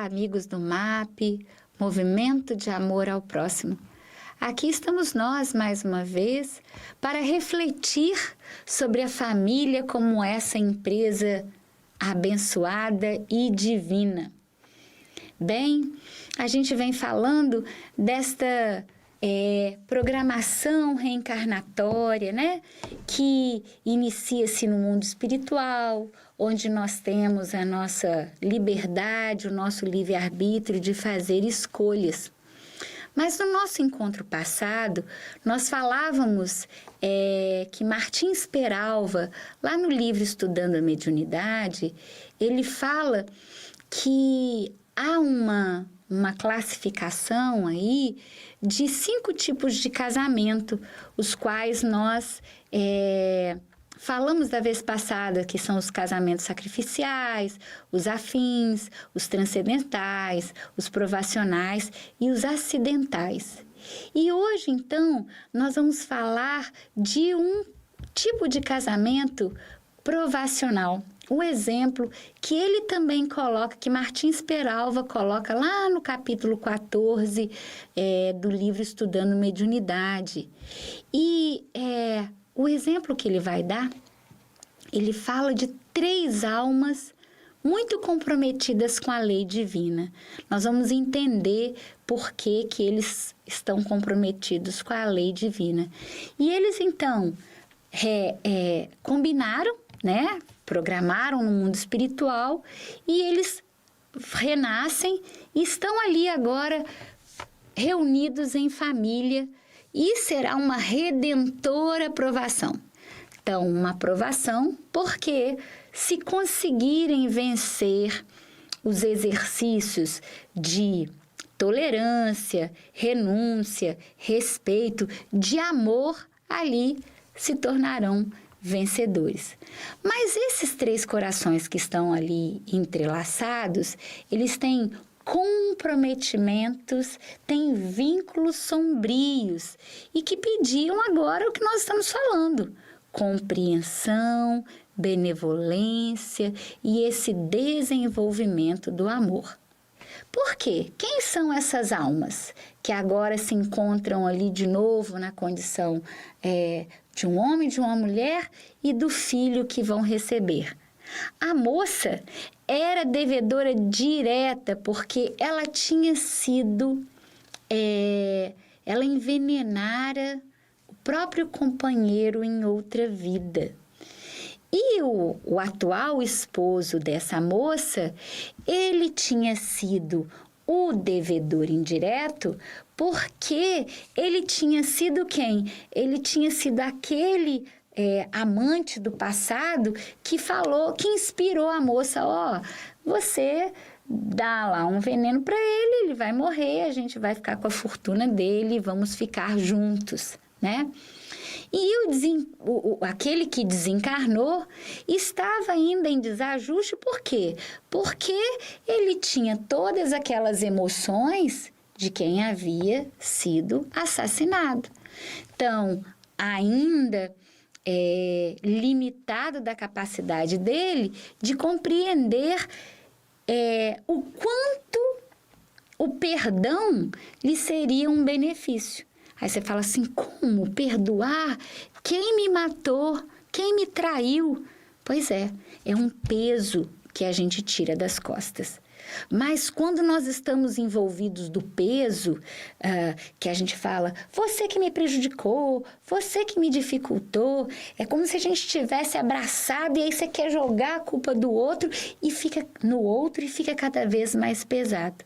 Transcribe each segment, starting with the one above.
Olá, amigos do MAP, Movimento de Amor ao Próximo. Aqui estamos nós, mais uma vez, para refletir sobre a família como essa empresa abençoada e divina. Bem, a gente vem falando desta programação reencarnatória, né? Que inicia-se no mundo espiritual, onde nós temos a nossa liberdade, o nosso livre-arbítrio de fazer escolhas. Mas no nosso encontro passado, nós falávamos que Martins Peralva, lá no livro Estudando a Mediunidade, ele fala que há uma classificação aí de 5 tipos de casamento, os quais nós falamos da vez passada, que são os casamentos sacrificiais, os afins, os transcendentais, os provacionais e os acidentais. E hoje, então, nós vamos falar de um tipo de casamento provacional. O exemplo que ele também coloca, que Martins Peralva coloca lá no capítulo 14 do livro Estudando Mediunidade. E o exemplo que ele vai dar, ele fala de 3 almas muito comprometidas com a lei divina. Nós vamos entender por que eles estão comprometidos com a lei divina. E eles, então, combinaram, né? Programaram no mundo espiritual e eles renascem e estão ali agora reunidos em família e será uma redentora provação. Então, uma provação porque se conseguirem vencer os exercícios de tolerância, renúncia, respeito, de amor, ali se tornarão vencedores. Mas esses 3 corações que estão ali entrelaçados, eles têm comprometimentos, têm vínculos sombrios e que pediam agora o que nós estamos falando: compreensão, benevolência e esse desenvolvimento do amor. Por quê? Quem são essas almas que agora se encontram ali de novo na condição de um homem, de uma mulher e do filho que vão receber? A moça era devedora direta porque ela tinha sido, ela envenenara o próprio companheiro em outra vida. E o atual esposo dessa moça, ele tinha sido o devedor indireto porque ele tinha sido quem? Ele tinha sido aquele amante do passado que falou, que inspirou a moça: você dá lá um veneno para ele vai morrer, a gente vai ficar com a fortuna dele, vamos ficar juntos, né? E aquele que desencarnou estava ainda em desajuste, por quê? Porque ele tinha todas aquelas emoções de quem havia sido assassinado. Então, ainda limitado da capacidade dele de compreender o quanto o perdão lhe seria um benefício. Aí você fala assim: como perdoar quem me matou, quem me traiu? Pois é um peso que a gente tira das costas. Mas quando nós estamos envolvidos do peso, que a gente fala: você que me prejudicou, você que me dificultou, é como se a gente estivesse abraçado e aí você quer jogar a culpa do outro e fica no outro e fica cada vez mais pesado.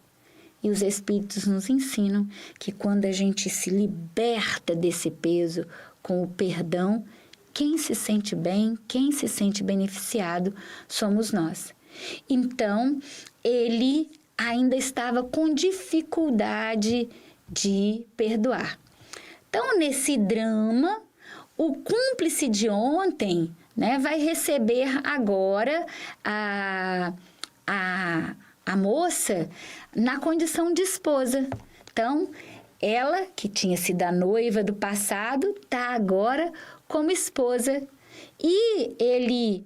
E os Espíritos nos ensinam que quando a gente se liberta desse peso com o perdão, quem se sente bem, quem se sente beneficiado, somos nós. Então, ele ainda estava com dificuldade de perdoar. Então, nesse drama, o cúmplice de ontem, né, vai receber agora a moça na condição de esposa. Então, ela, que tinha sido a noiva do passado, está agora como esposa. E ele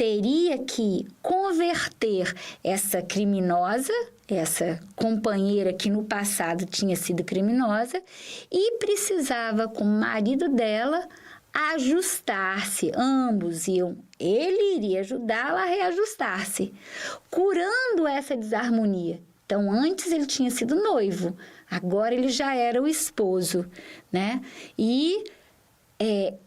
teria que converter essa criminosa, essa companheira que no passado tinha sido criminosa e precisava, com o marido dela, ajustar-se. Ambos iam, ele iria ajudá-la a reajustar-se, curando essa desarmonia. Então, antes ele tinha sido noivo, agora ele já era o esposo, né? E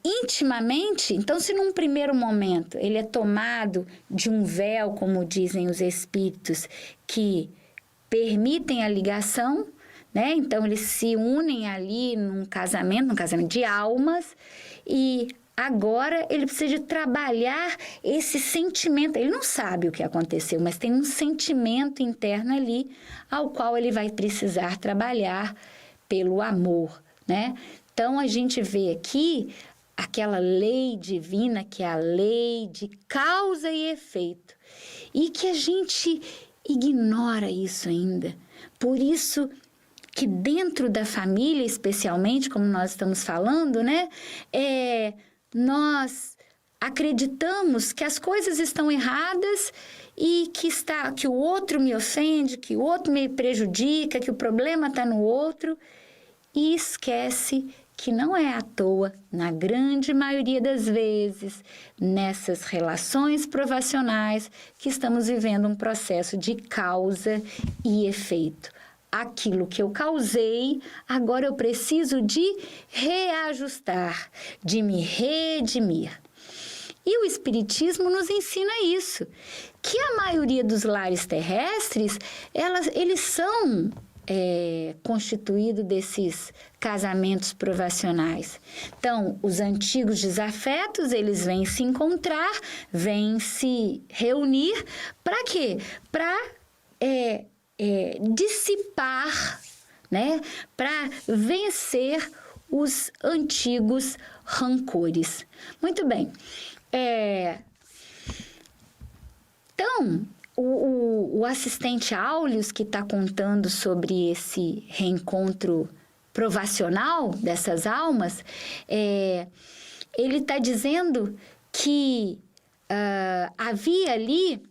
intimamente, então, se num primeiro momento ele é tomado de um véu, como dizem os espíritos, que permitem a ligação, né? Então, eles se unem ali num casamento de almas, e agora ele precisa de trabalhar esse sentimento. Ele não sabe o que aconteceu, mas tem um sentimento interno ali ao qual ele vai precisar trabalhar pelo amor, né? Então, a gente vê aqui aquela lei divina, que é a lei de causa e efeito, e que a gente ignora isso ainda. Por isso que dentro da família, especialmente, como nós estamos falando, né, nós acreditamos que as coisas estão erradas e que o outro me ofende, que o outro me prejudica, que o problema está no outro, e esquece que não é à toa, na grande maioria das vezes, nessas relações provacionais, que estamos vivendo um processo de causa e efeito. Aquilo que eu causei, agora eu preciso de reajustar, de me redimir. E o Espiritismo nos ensina isso, que a maioria dos lares terrestres, eles são constituídos desses casamentos provacionais. Então, os antigos desafetos, eles vêm se encontrar, vêm se reunir, para quê? Para dissipar, né? Para vencer os antigos rancores. Muito bem. Então, o assistente Áuleos, que está contando sobre esse reencontro provacional dessas almas, ele está dizendo que havia ali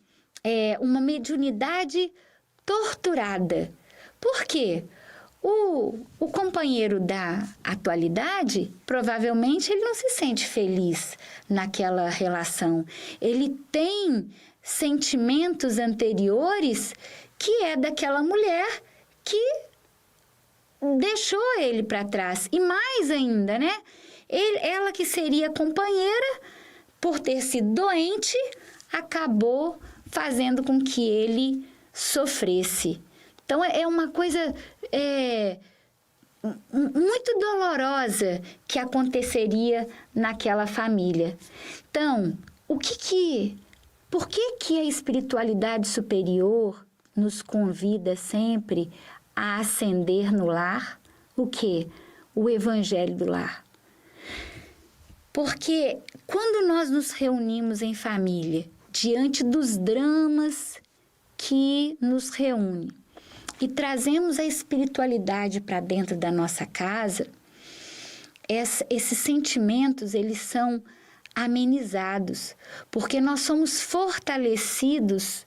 uma mediunidade torturada. Por quê? O companheiro da atualidade, provavelmente, ele não se sente feliz naquela relação. Ele tem sentimentos anteriores que é daquela mulher que deixou ele para trás. E mais ainda, né? Ela que seria companheira, por ter sido doente, acabou fazendo com que ele sofresse. Então, é uma coisa muito dolorosa que aconteceria naquela família. Então, por que a espiritualidade superior nos convida sempre a acender no lar? O quê? O Evangelho do lar. Porque quando nós nos reunimos em família, diante dos dramas que nos reúnem, e trazemos a espiritualidade para dentro da nossa casa, esses sentimentos, eles são amenizados, porque nós somos fortalecidos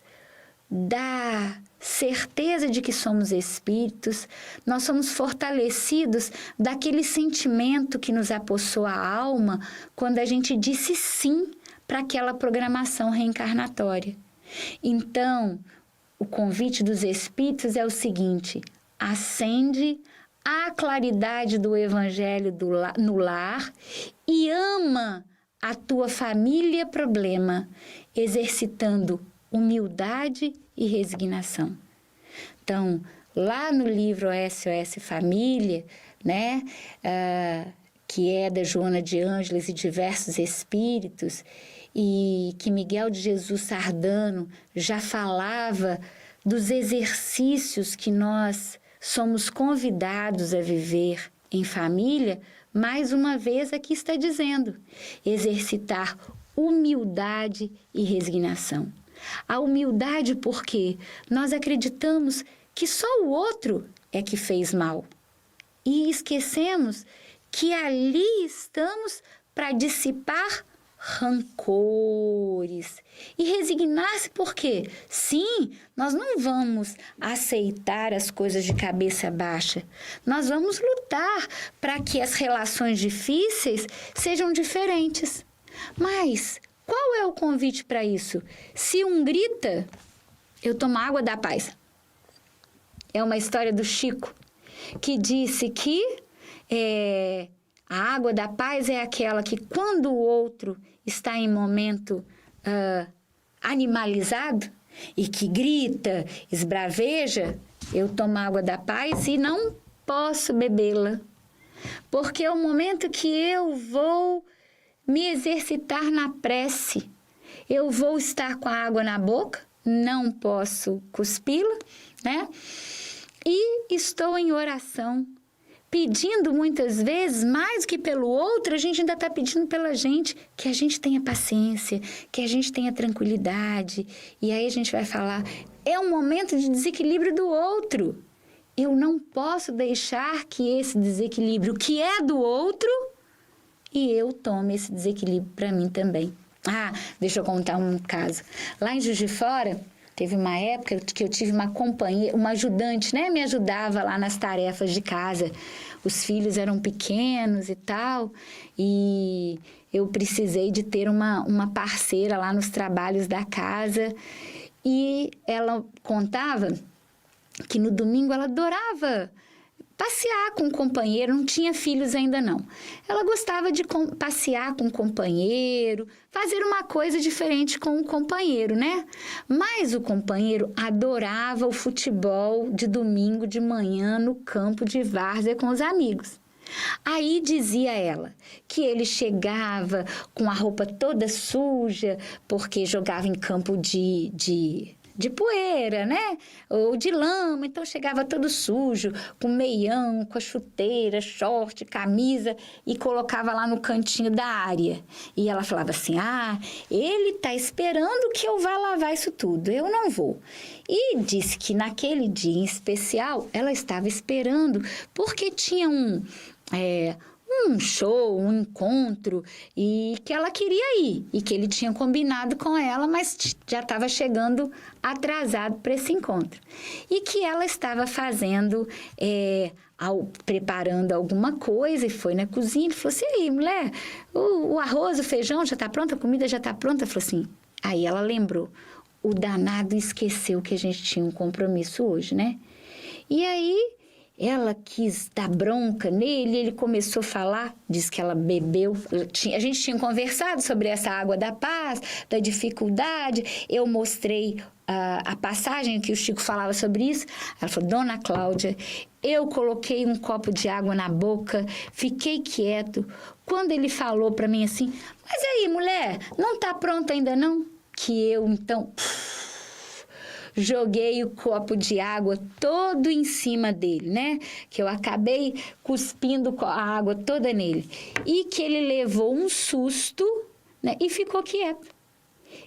da certeza de que somos espíritos, nós somos fortalecidos daquele sentimento que nos apossou a alma quando a gente disse sim para aquela programação reencarnatória. Então, o convite dos espíritos é o seguinte: acende a claridade do Evangelho no lar e ama a tua família problema, exercitando humildade e resignação. Então, lá no livro SOS Família, né, que é da Joana de Ângeles e diversos espíritos, e que Miguel de Jesus Sardano já falava dos exercícios que nós somos convidados a viver em família, mais uma vez aqui está dizendo: exercitar humildade e resignação. A humildade porque nós acreditamos que só o outro é que fez mal. E esquecemos que ali estamos para dissipar rancores. E resignar-se por quê? Sim, nós não vamos aceitar as coisas de cabeça baixa. Nós vamos lutar para que as relações difíceis sejam diferentes. Mas qual é o convite para isso? Se um grita, eu tomo água da paz. É uma história do Chico, que disse que a água da paz é aquela que, quando o outro está em momento animalizado e que grita, esbraveja, eu tomo água da paz e não posso bebê-la. Porque é o momento que eu vou me exercitar na prece. Eu vou estar com a água na boca, não posso cuspi-la, né? E estou em oração, pedindo muitas vezes, mais que pelo outro, a gente ainda está pedindo pela gente, que a gente tenha paciência, que a gente tenha tranquilidade. E aí a gente vai falar, é um momento de desequilíbrio do outro. Eu não posso deixar que esse desequilíbrio que é do outro, e eu tome esse desequilíbrio para mim também. Deixa eu contar um caso. Lá em Juiz de Fora, teve uma época que eu tive uma companheira, uma ajudante, né? Me ajudava lá nas tarefas de casa. Os filhos eram pequenos e tal, e eu precisei de ter uma parceira lá nos trabalhos da casa. E ela contava que no domingo ela adorava passear com o companheiro, não tinha filhos ainda não. Ela gostava de passear com o companheiro, fazer uma coisa diferente com o companheiro, né? Mas o companheiro adorava o futebol de domingo de manhã no campo de várzea com os amigos. Aí dizia ela que ele chegava com a roupa toda suja, porque jogava em campo de poeira, né? Ou de lama, então chegava todo sujo, com meião, com a chuteira, short, camisa, e colocava lá no cantinho da área. E ela falava assim, ele tá esperando que eu vá lavar isso tudo, eu não vou. E disse que naquele dia em especial, ela estava esperando, porque tinha um show, um encontro, e que ela queria ir, e que ele tinha combinado com ela, mas já estava chegando atrasado para esse encontro. E que ela estava fazendo, preparando alguma coisa, e foi na cozinha, e falou assim, aí, mulher, o arroz, o feijão já está pronto, a comida já está pronta? Falou assim, aí ela lembrou, o danado esqueceu que a gente tinha um compromisso hoje, né? E aí ela quis dar bronca nele, ele começou a falar, disse que ela bebeu. A gente tinha conversado sobre essa água da paz, da dificuldade. Eu mostrei a passagem que o Chico falava sobre isso. Ela falou, Dona Cláudia, eu coloquei um copo de água na boca, fiquei quieto. Quando ele falou para mim assim, mas aí, mulher, não tá pronto ainda não? Que eu, então, joguei o copo de água todo em cima dele, né? Que eu acabei cuspindo a água toda nele. E que ele levou um susto, né? E ficou quieto.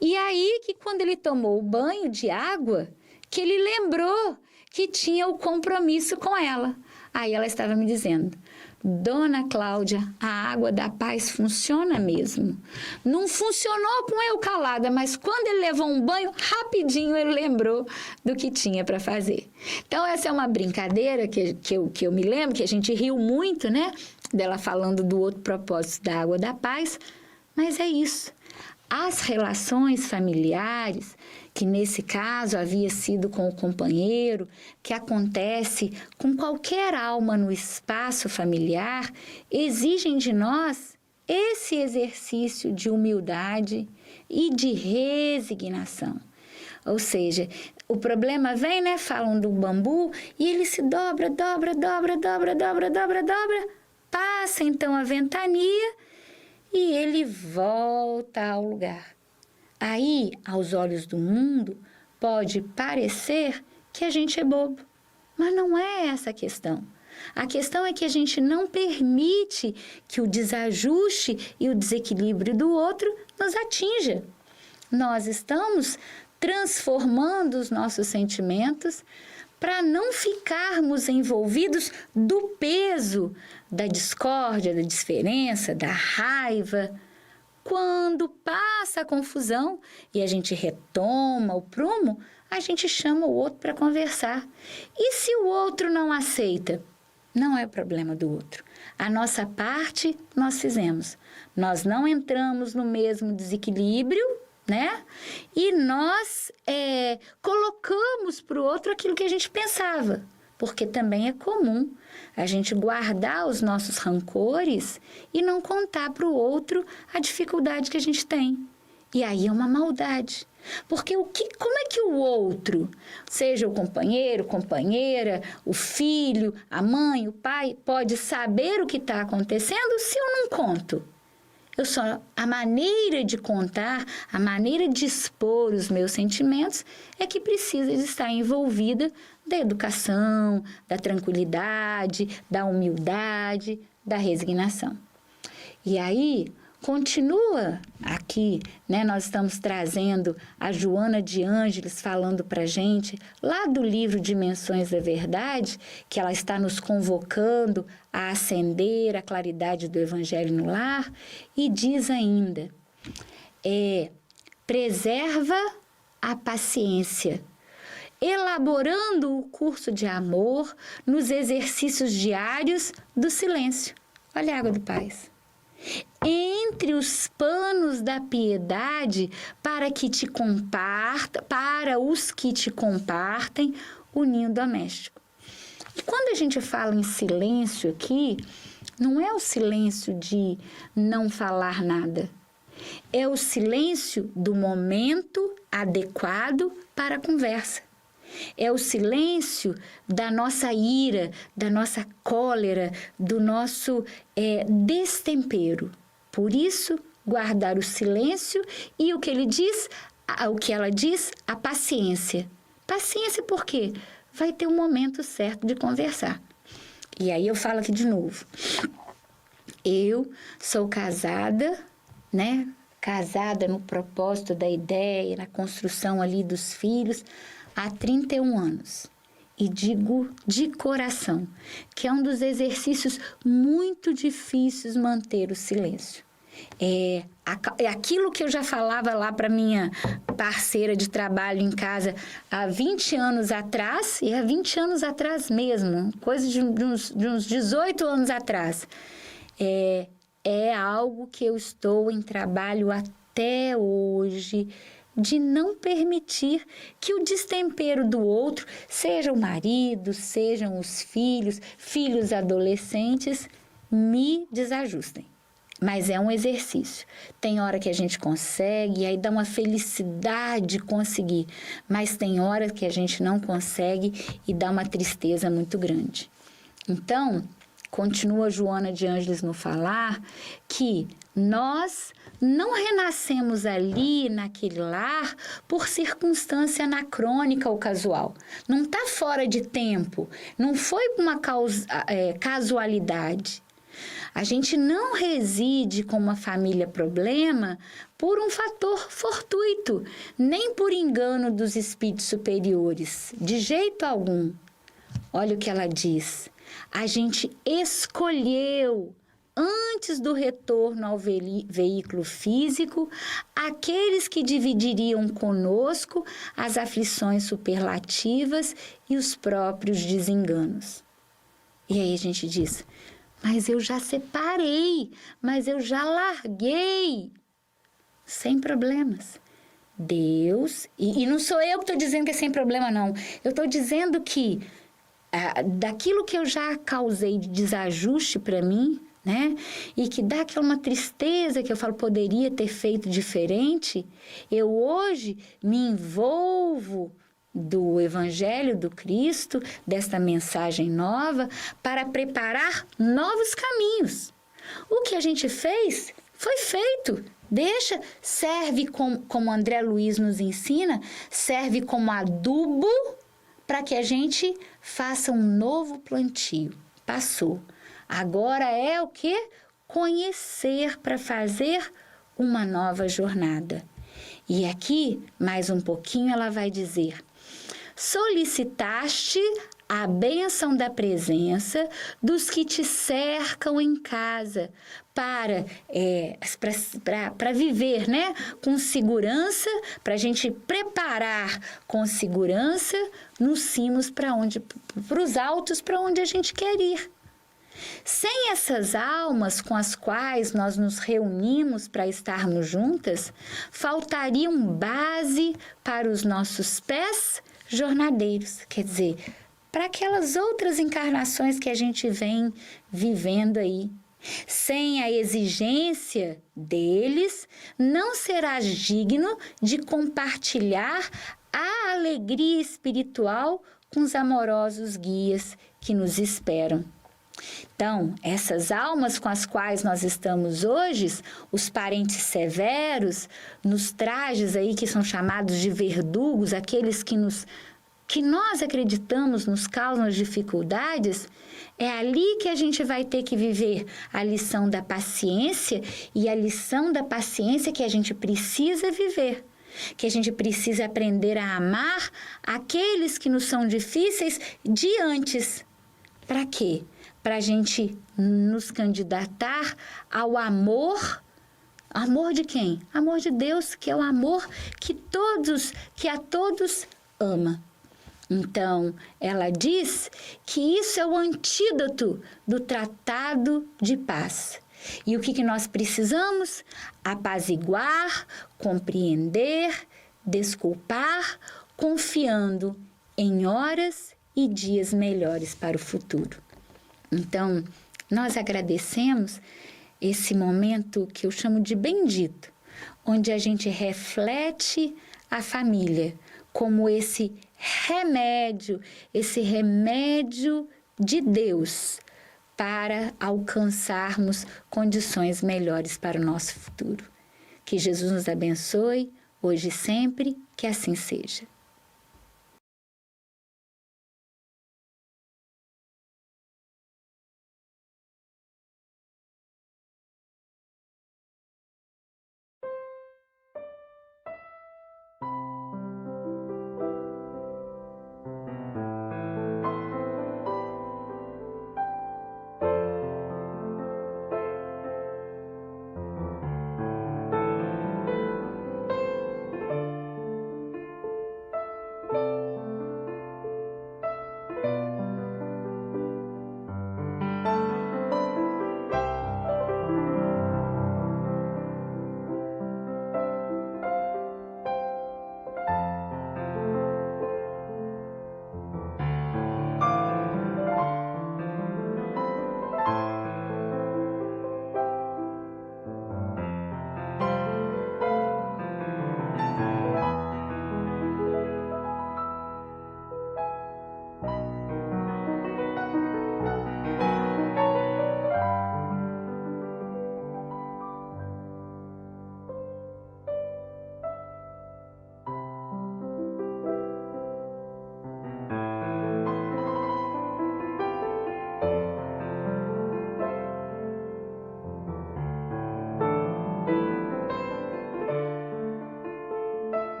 E aí que quando ele tomou o banho de água, que ele lembrou que tinha o compromisso com ela. Aí ela estava me dizendo, Dona Cláudia, a água da paz funciona mesmo. Não funcionou com eu calada, mas quando ele levou um banho, rapidinho ele lembrou do que tinha para fazer. Então, essa é uma brincadeira que eu me lembro, que a gente riu muito, né? Dela falando do outro propósito da água da paz. Mas é isso. As relações familiares, que nesse caso havia sido com o companheiro, que acontece com qualquer alma no espaço familiar, exigem de nós esse exercício de humildade e de resignação. Ou seja, o problema vem, né? Falam do bambu e ele se dobra, dobra, passa então a ventania e ele volta ao lugar. Aí, aos olhos do mundo, pode parecer que a gente é bobo, mas não é essa a questão. A questão é que a gente não permite que o desajuste e o desequilíbrio do outro nos atinja. Nós estamos transformando os nossos sentimentos para não ficarmos envolvidos do peso da discórdia, da diferença, da raiva, Quando passa a confusão e a gente retoma o prumo, a gente chama o outro para conversar. E se o outro não aceita? Não é problema do outro. A nossa parte nós fizemos. Nós não entramos no mesmo desequilíbrio, né? E nós colocamos para o outro aquilo que a gente pensava. Porque também é comum a gente guardar os nossos rancores e não contar para o outro a dificuldade que a gente tem. E aí é uma maldade. Porque como é que o outro, seja o companheiro, companheira, o filho, a mãe, o pai, pode saber o que está acontecendo se eu não conto? A maneira de contar, a maneira de expor os meus sentimentos é que precisa de estar envolvida da educação, da tranquilidade, da humildade, da resignação. E aí, continua aqui, né? Nós estamos trazendo a Joana de Ângeles falando para a gente, lá do livro Dimensões da Verdade, que ela está nos convocando a acender a claridade do Evangelho no lar, e diz ainda, preserva a paciência, elaborando o curso de amor nos exercícios diários do silêncio. Olha a água do Paz. Entre os panos da piedade para os que te compartem o ninho doméstico. E quando a gente fala em silêncio aqui, não é o silêncio de não falar nada. É o silêncio do momento adequado para a conversa. É o silêncio da nossa ira, da nossa cólera, do nosso destempero. Por isso, guardar o silêncio e o que ela diz, a paciência. Paciência por quê? Vai ter um momento certo de conversar. E aí eu falo aqui de novo. Eu sou casada, né? Casada no propósito da ideia, na construção ali dos filhos, há 31 anos. E digo de coração que é um dos exercícios muito difíceis manter o silêncio. É aquilo que eu já falava lá para minha parceira de trabalho em casa há 20 anos atrás, e há 20 anos atrás mesmo, coisa de uns 18 anos atrás. É algo que eu estou em trabalho até hoje, de não permitir que o destempero do outro, seja o marido, sejam os filhos adolescentes, me desajustem. Mas é um exercício. Tem hora que a gente consegue, aí dá uma felicidade conseguir. Mas tem hora que a gente não consegue e dá uma tristeza muito grande. Então, continua Joana de Ângeles no falar que nós não renascemos ali, naquele lar, por circunstância anacrônica ou casual. Não está fora de tempo, não foi uma casualidade. A gente não reside com uma família problema por um fator fortuito, nem por engano dos espíritos superiores, de jeito algum. Olha o que ela diz. A gente escolheu, antes do retorno ao veículo físico, aqueles que dividiriam conosco as aflições superlativas e os próprios desenganos. E aí a gente diz, mas eu já separei, mas eu já larguei, sem problemas. Deus, e não sou eu que estou dizendo que é sem problema, não. Eu estou dizendo que daquilo que eu já causei de desajuste para mim, né? E que dá aquela uma tristeza que eu falo, poderia ter feito diferente, eu hoje me envolvo do Evangelho do Cristo, desta mensagem nova, para preparar novos caminhos. O que a gente fez, foi feito. Serve como André Luiz nos ensina, serve como adubo para que a gente faça um novo plantio. Passou. Agora é o quê? Conhecer para fazer uma nova jornada. E aqui, mais um pouquinho, ela vai dizer: solicitaste a bênção da presença dos que te cercam em casa, para viver, né, com segurança, para a gente preparar com segurança nos cimos para os altos para onde a gente quer ir. Sem essas almas com as quais nós nos reunimos para estarmos juntas, faltariam base para os nossos pés jornadeiros, quer dizer, para aquelas outras encarnações que a gente vem vivendo aí. Sem a exigência deles, não serás digno de compartilhar a alegria espiritual com os amorosos guias que nos esperam. Então, essas almas com as quais nós estamos hoje, os parentes severos, nos trajes aí que são chamados de verdugos, aqueles que nós acreditamos nos causam as dificuldades, é ali que a gente vai ter que viver a lição da paciência, e a lição da paciência que a gente precisa viver. Que a gente precisa aprender a amar aqueles que nos são difíceis de antes. Para quê? Para a gente nos candidatar ao amor. Amor de quem? Amor de Deus, que é o amor que a todos ama. Então, ela diz que isso é o antídoto do tratado de paz. E o que nós precisamos? Apaziguar, compreender, desculpar, confiando em horas e dias melhores para o futuro. Então, nós agradecemos esse momento que eu chamo de bendito, onde a gente reflete a família como esse remédio de Deus para alcançarmos condições melhores para o nosso futuro. Que Jesus nos abençoe, hoje e sempre, que assim seja.